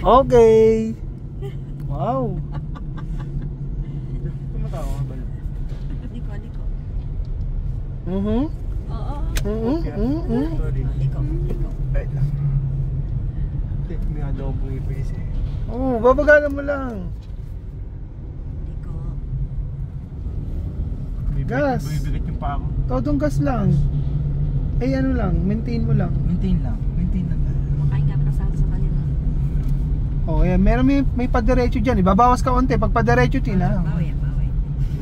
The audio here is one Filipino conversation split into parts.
Okay. Wow. Tumatawa ka ba? Liko. Mhm. Oo. Sorry. Liko. Wait lang. May adobong bumibis eh. Oo, babagalan mo lang. Liko. Gas. Bumibigat yung pa ako. Todong gas lang. Eh ano lang, maintain mo lang. Maintain lang tayo. Makain ka kasama sa kanila. Oh, yan. Meron may padiretso dyan. Ibabawas ka onte. Pag padiretso, tina. Bawi.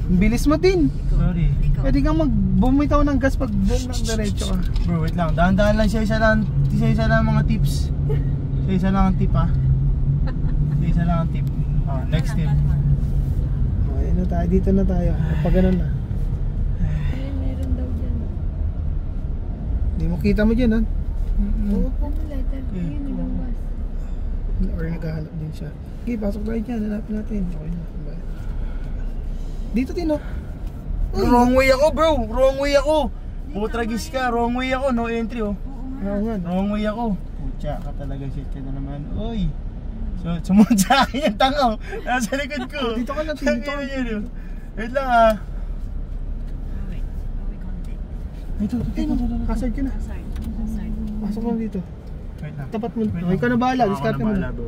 Bilis mo din. Sorry. Liko. Pwede kang bumitaw ng gas pag buong ng diretso ka. Bro, wait lang. Dahan-dahan lang siya. Isa lang mga tips. Isa lang ang tip ha. Isa lang ang tip. Oh, next tip. Okay na tayo. Dito na tayo. Pag ganun na. Meron daw dyan. Hindi mo kita mo dyan, ha? Oo po mo letter. Yun, nilabas. Or naghahanap din siya. Okay, pasok tayo dyan. Hanapin natin. Okay na. Bye. Dito din, oh. Wrong way ako, bro. Wrong way ako. Putragis ka. Wrong way ako. No entry, oh. Oo nga. Wrong way ako. Pucha ka talaga. Shit ka na naman. Oy. So, sumunod sa akin yung tangaw. Nasa likod ko. Dito ka na, dito ka. Wait lang, ah. Bawi konti. Dito. Kasad ka na. Hazard. Pasok mo dito. Wait lang. Tapat mo. Wait Okay ka na bahala. Ako Discard na mo. bahala, bro.